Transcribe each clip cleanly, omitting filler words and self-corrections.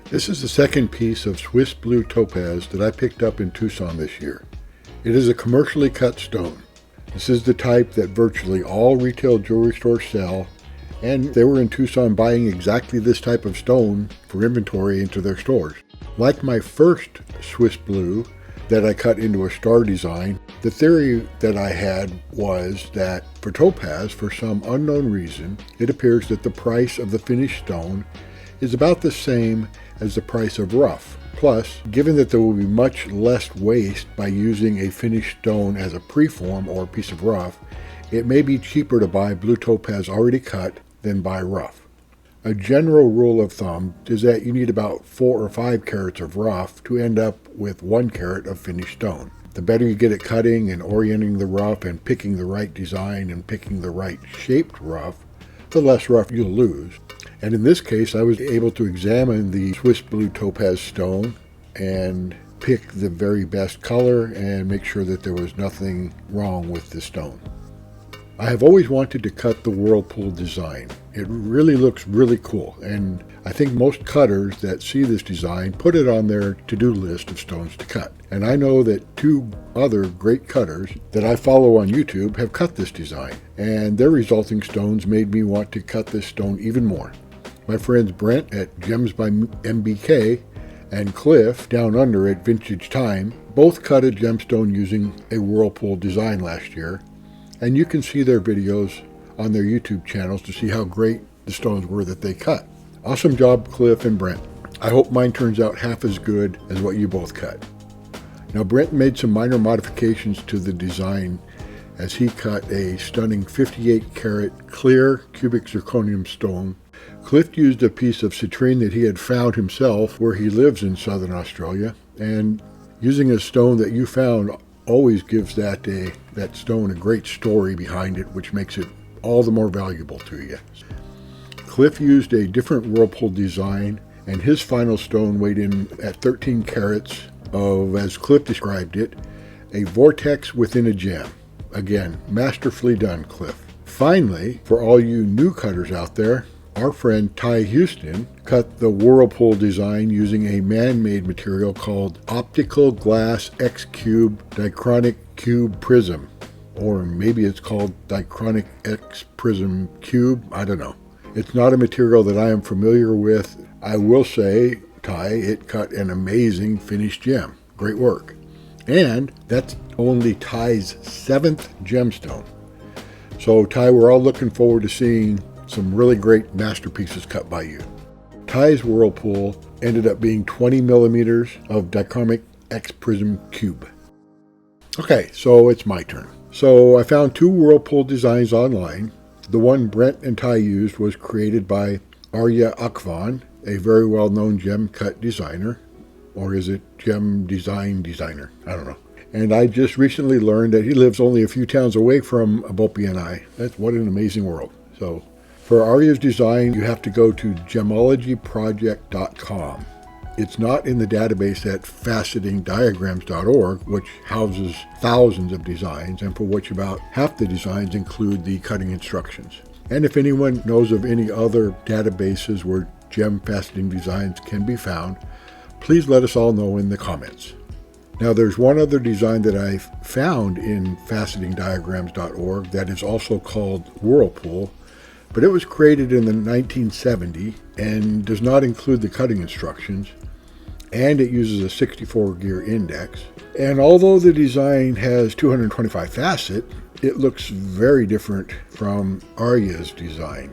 This is the second piece of Swiss Blue Topaz that I picked up in Tucson this year. It is a commercially cut stone. This is the type that virtually all retail jewelry stores sell, and they were in Tucson buying exactly this type of stone for inventory into their stores. Like my first Swiss Blue that I cut into a star design, the theory that I had was that for topaz, for some unknown reason, it appears that the price of the finished stone is about the same as the price of rough. Plus, given that there will be much less waste by using a finished stone as a preform or a piece of rough, it may be cheaper to buy blue topaz already cut than buy rough. A general rule of thumb is that you need about 4 or 5 carats of rough to end up with 1 carat of finished stone. The better you get at cutting and orienting the rough and picking the right design and picking the right shaped rough, the less rough you'll lose. And in this case, I was able to examine the Swiss Blue Topaz stone and pick the very best color and make sure that there was nothing wrong with the stone. I have always wanted to cut the Whirlpool design. It really looks really cool, and I think most cutters that see this design put it on their to-do list of stones to cut. And I know that 2 other great cutters that I follow on YouTube have cut this design, and their resulting stones made me want to cut this stone even more. My friends Brent at Gems by MBK and Cliff down under at Vintage Time both cut a gemstone using a Whirlpool design last year, and you can see their videos on their YouTube channels to see how great the stones were that they cut. Awesome job, Cliff and Brent. I hope mine turns out half as good as what you both cut. Now, Brent made some minor modifications to the design as he cut a stunning 58 karat clear cubic zirconium stone. Cliff used a piece of citrine that he had found himself where he lives in southern Australia, and using a stone that you found always gives that stone a great story behind it, which makes it all the more valuable to you. Cliff used a different Whirlpool design, and his final stone weighed in at 13 carats of, as Cliff described it, a vortex within a gem. Again, masterfully done, Cliff. Finally, for all you new cutters out there, our friend Ty Houston cut the Whirlpool design using a man-made material called optical glass X-cube diachronic cube prism. Or maybe it's called diachronic X prism cube, I don't know. It's not a material that I am familiar with. I will say, Ty, it cut an amazing finished gem. Great work. And that's only Ty's 7th gemstone. So Ty, we're all looking forward to seeing some really great masterpieces cut by you. Ty's Whirlpool ended up being 20 millimeters of dichromic X prism cube. Okay, so it's my turn. So I found 2 Whirlpool designs online. The one Brent and Ty used was created by Arya Akhavan, a very well-known gem cut designer. Or is it gem designer? I don't know. And I just recently learned that he lives only a few towns away from BOPIE'S and I. What an amazing world. So for Arya's design, you have to go to gemologyproject.com. It's not in the database at facetingdiagrams.org, which houses thousands of designs, and for which about half the designs include the cutting instructions. And if anyone knows of any other databases where gem faceting designs can be found, please let us all know in the comments. Now, there's one other design that I found in facetingdiagrams.org that is also called Whirlpool, but it was created in the 1970s and does not include the cutting instructions, and it uses a 64 gear index. And although the design has 225 facets, it looks very different from Arya's design.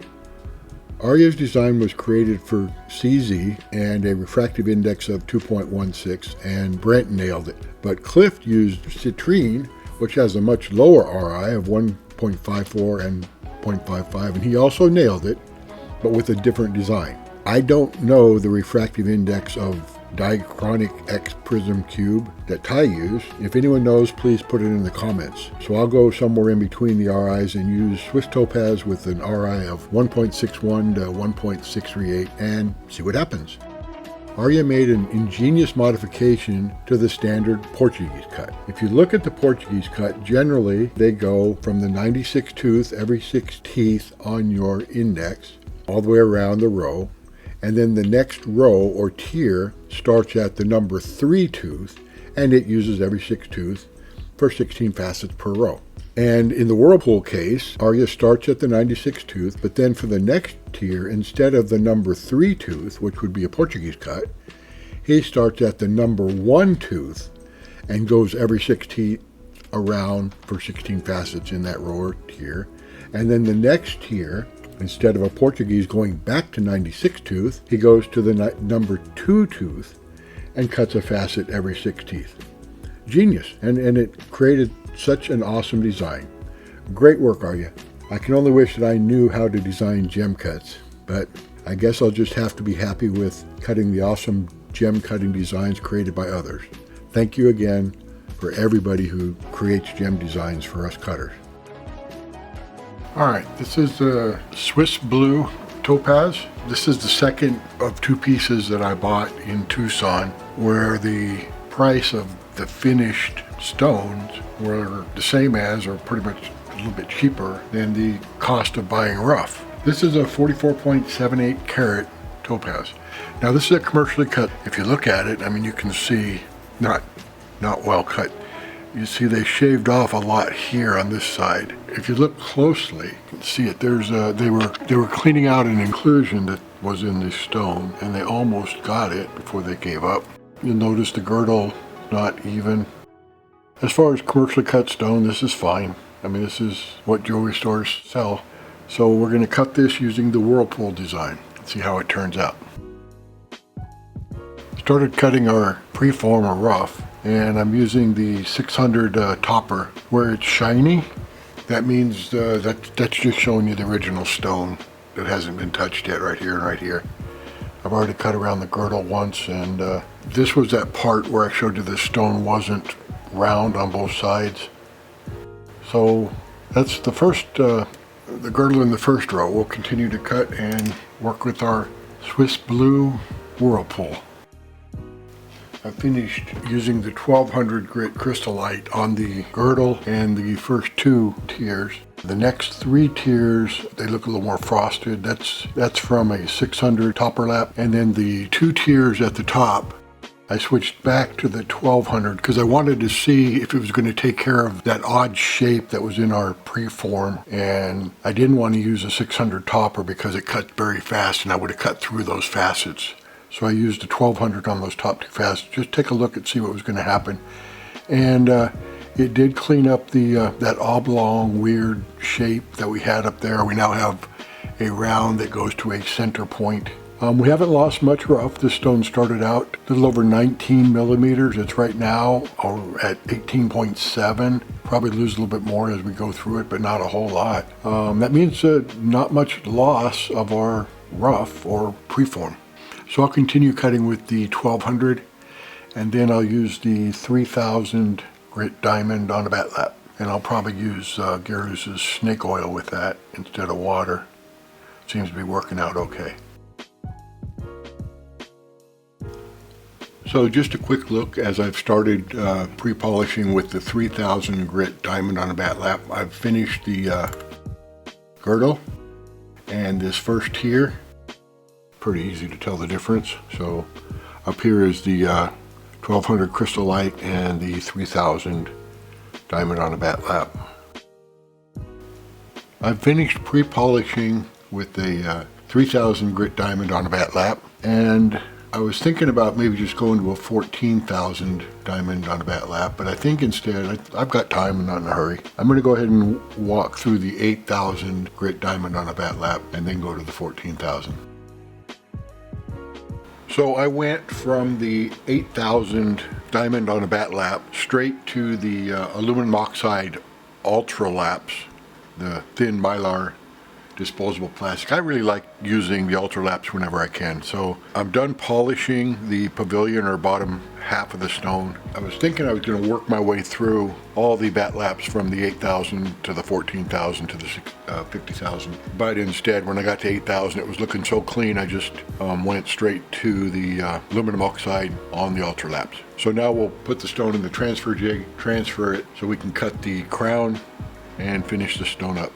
Arya's design was created for CZ and a refractive index of 2.16, and Brent nailed it. But Cliff used citrine, which has a much lower RI of 1.54 and 0.55, and he also nailed it, but with a different design. I don't know the refractive index of diachronic X prism cube that Ty used. If anyone knows, please put it in the comments. So I'll go somewhere in between the RIs and use Swiss Topaz with an RI of 1.61 to 1.638 and see what happens. Arya made an ingenious modification to the standard Portuguese cut. If you look at the Portuguese cut, generally they go from the 96 tooth every 6 teeth on your index all the way around the row, And then the next row or tier starts at the number 3 tooth, and it uses every 6 tooth for 16 facets per row. And in the Whirlpool case, Arya starts at the 96 tooth, but then for the next tier, instead of the number 3 tooth, which would be a Portuguese cut, he starts at the number 1 tooth and goes every 6 teeth around for 16 facets in that row or tier. And then the next tier, instead of a Portuguese going back to 96 tooth, he goes to the number 2 tooth and cuts a facet every 6 teeth. Genius, and it created such an awesome design. Great work, Arya. I can only wish that I knew how to design gem cuts, but I guess I'll just have to be happy with cutting the awesome gem cutting designs created by others. Thank you again for everybody who creates gem designs for us cutters. All right, this is the Swiss Blue Topaz. This is the second of 2 pieces that I bought in Tucson, where the price of the finished stones were the same as, or pretty much a little bit cheaper than the cost of buying rough. This is a 44.78 carat topaz. Now this is a commercially cut. If you look at it, I mean, you can see not well cut. You see they shaved off a lot here on this side. If you look closely, you can see it. There's they were cleaning out an inclusion that was in the stone, and they almost got it before they gave up. You'll notice the girdle not even. As far as commercially cut stone, this is fine. I mean, this is what jewelry stores sell. So we're going to cut this using the Whirlpool design. Let's see how it turns out. Started cutting our preform or rough, and I'm using the 600 topper. Where it's shiny, that means that's just showing you the original stone that hasn't been touched yet, right here and right here. I've already cut around the girdle once, and this was that part where I showed you the stone wasn't round on both sides. So that's the first, the girdle in the first row. We'll continue to cut and work with our Swiss Blue Whirlpool. I finished using the 1200 grit crystallite on the girdle and the first 2 tiers. The next 3 tiers, they look a little more frosted. That's from a 600 topper lap. And then the 2 tiers at the top, I switched back to the 1200 because I wanted to see if it was going to take care of that odd shape that was in our preform. And I didn't want to use a 600 topper because it cut very fast and I would have cut through those facets. So I used a 1200 on those top 2 facets. Just take a look and see what was going to happen. And it did clean up the that oblong weird shape that we had up there. We now have a round that goes to a center point. We haven't lost much rough. This stone started out a little over 19 millimeters. It's right now at 18.7. Probably lose a little bit more as we go through it, but not a whole lot. That means not much loss of our rough or preform. So I'll continue cutting with the 1200, and then I'll use the 3000 grit diamond on a bat lap. And I'll probably use Garuz's snake oil with that instead of water. Seems to be working out okay. So just a quick look as I've started pre-polishing with the 3000 grit diamond on a bat lap. I've finished the girdle and this first tier. Pretty easy to tell the difference. So up here is the 1200 crystallite and the 3000 diamond on a bat lap. I've finished pre-polishing with the 3000 grit diamond on a bat lap, and I was thinking about maybe just going to a 14,000 diamond on a bat lap, but I think instead, I've got time, I'm not in a hurry. I'm going to go ahead and walk through the 8,000 grit diamond on a bat lap and then go to the 14,000. So I went from the 8,000 diamond on a bat lap straight to the aluminum oxide ultra laps, the thin mylar disposable plastic. I really like using the ultra laps whenever I can. So I'm done polishing the pavilion or bottom half of the stone. I was thinking I was going to work my way through all the bat laps from the 8,000 to the 14,000 to the 50,000. But instead, when I got to 8,000, it was looking so clean, I just went straight to the aluminum oxide on the ultra laps. So now we'll put the stone in the transfer jig, transfer it so we can cut the crown and finish the stone up.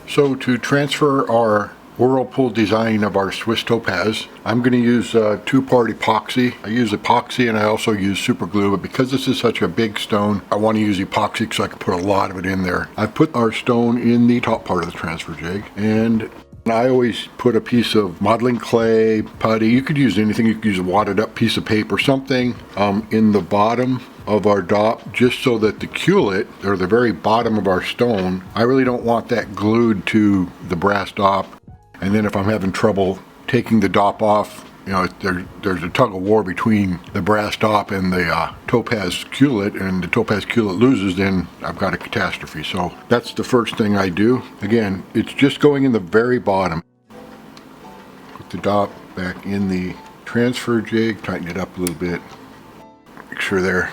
So to transfer our Whirlpool design of our Swiss Topaz. I'm going to use two-part epoxy. I use epoxy and I also use super glue, but because this is such a big stone, I want to use epoxy so I can put a lot of it in there. I've put our stone in the top part of the transfer jig, and I always put a piece of modeling clay, putty. You could use anything. You could use a wadded up piece of paper, something in the bottom of our dop, just so that the culet, or the very bottom of our stone, I really don't want that glued to the brass dop. And then if I'm having trouble taking the dop off, you know, there's a tug of war between the brass dop and the topaz culet, and the topaz culet loses, then I've got a catastrophe. So that's the first thing I do. Again, it's just going in the very bottom. Put the dop back in the transfer jig, tighten it up a little bit. Make sure their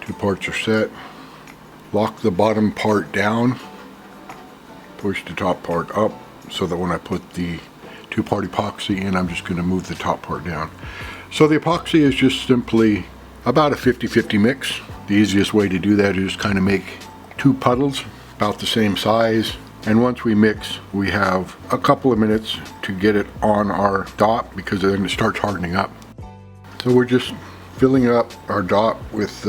two parts are set. Lock the bottom part down. Push the top part up so that when I put the two-part epoxy in, I'm just going to move the top part down. So the epoxy is just simply about a 50-50 mix. The easiest way to do that is kind of make two puddles about the same size, and once we mix, we have a couple of minutes to get it on our dop, because then it starts hardening up. So we're just filling up our dop with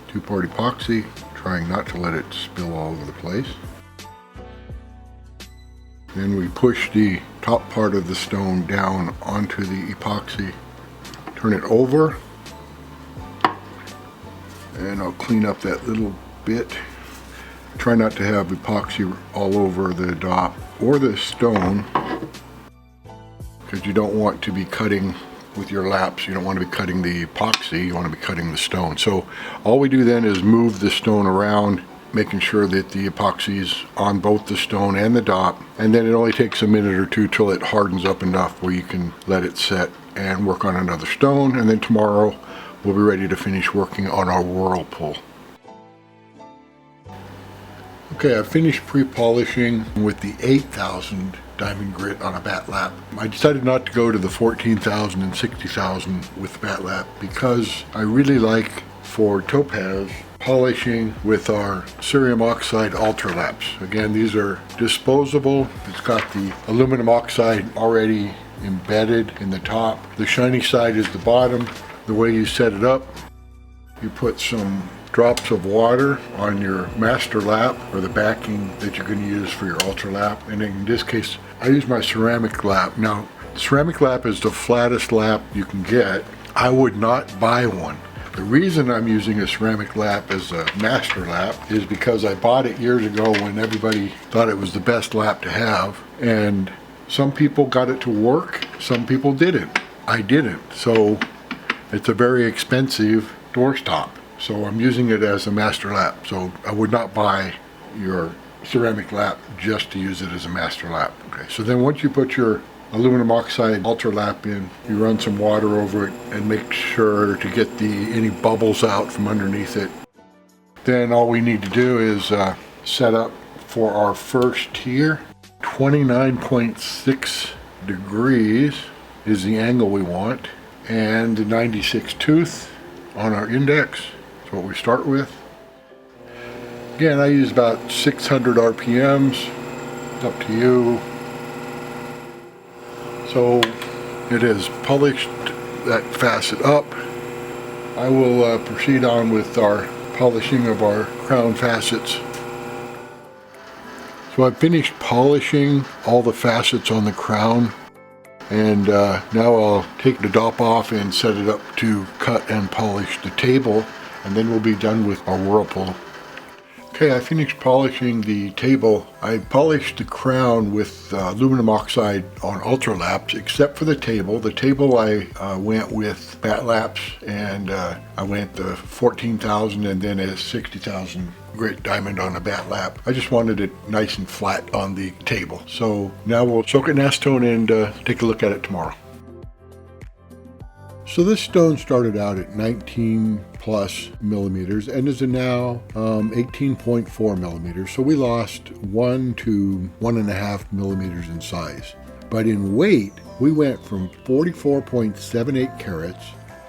two-part epoxy, trying not to let it spill all over the place. Then we push the top part of the stone down onto the epoxy, turn it over, and I'll clean up that little bit. Try not to have epoxy all over the dop or the stone, because you don't want to be cutting with your laps. You don't want to be cutting the epoxy, you want to be cutting the stone. So all we do then is move the stone around, making sure that the epoxy is on both the stone and the dop, and then it only takes a minute or two till it hardens up enough where you can let it set and work on another stone, and then tomorrow we'll be ready to finish working on our Whirlpool. Okay, I finished pre-polishing with the 8,000 diamond grit on a bat lap. I decided not to go to the 14,000 and 60,000 with bat lap because I really like, for topaz, polishing with our cerium oxide ultra laps. Again, these are disposable. It's got the aluminum oxide already embedded in the top. The shiny side is the bottom. The way you set it up, you put some drops of water on your master lap, or the backing that you're going to use for your ultra lap. And in this case, I use my ceramic lap. Now, ceramic lap is the flattest lap you can get. I would not buy one. The reason I'm using a ceramic lap as a master lap is because I bought it years ago when everybody thought it was the best lap to have, and some people got it to work, some people didn't. I didn't. So it's a very expensive doorstop. So I'm using it as a master lap. So I would not buy your ceramic lap just to use it as a master lap. Okay. So then once you put your aluminum oxide ultra lap in, you run some water over it and make sure to get any bubbles out from underneath it. Then all we need to do is set up for our first tier. 29.6 degrees is the angle we want, and the 96 tooth on our index is what we start with. Again, I use about 600 RPMs, it's up to you. So it has polished that facet up. I will proceed on with our polishing of our crown facets. So I've finished polishing all the facets on the crown, and now I'll take the dop off and set it up to cut and polish the table, and then we'll be done with our Whirlpool. Okay, I finished polishing the table. I polished the crown with aluminum oxide on ultra laps, except for the table. The table I went with bat laps, and I went the 14,000 and then a 60,000 grit diamond on a bat lap. I just wanted it nice and flat on the table. So now we'll soak it in acetone and take a look at it tomorrow. So this stone started out at 19 plus millimeters and is now 18.4 millimeters. So we lost 1 to 1.5 millimeters in size. But in weight, we went from 44.78 carats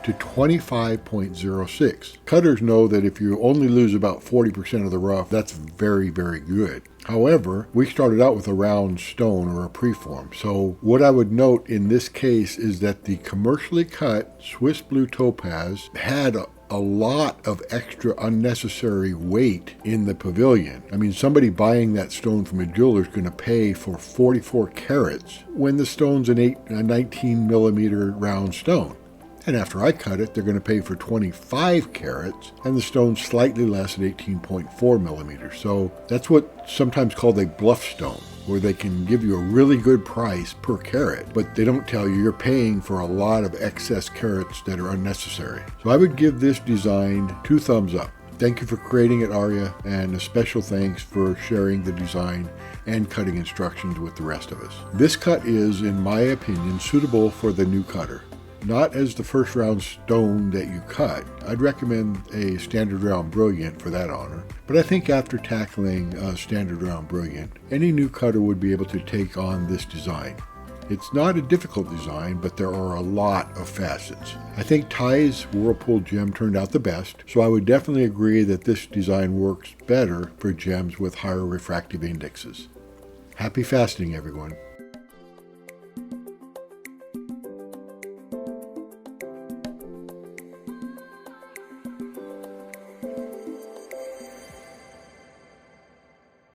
to 25.06. Cutters know that if you only lose about 40% of the rough, that's very, very good. However, we started out with a round stone or a preform. So what I would note in this case is that the commercially cut Swiss Blue Topaz had a lot of extra unnecessary weight in the pavilion. I mean, somebody buying that stone from a jeweler is going to pay for 44 carats when the stone's a 19 millimeter round stone. And after I cut it, they're going to pay for 25 carats, and the stone's slightly less at 18.4 millimeters. So that's what's sometimes called a bluff stone, where they can give you a really good price per carat, but they don't tell you you're paying for a lot of excess carats that are unnecessary. So I would give this design 2 thumbs up. Thank you for creating it, Arya, and a special thanks for sharing the design and cutting instructions with the rest of us. This cut is, in my opinion, suitable for the new cutter. Not as the first round stone that you cut. I'd recommend a standard round brilliant for that honor. But I think after tackling a standard round brilliant, any new cutter would be able to take on this design. It's not a difficult design, but there are a lot of facets. I think Ty's Whirlpool gem turned out the best, so I would definitely agree that this design works better for gems with higher refractive indexes. Happy fasting, everyone.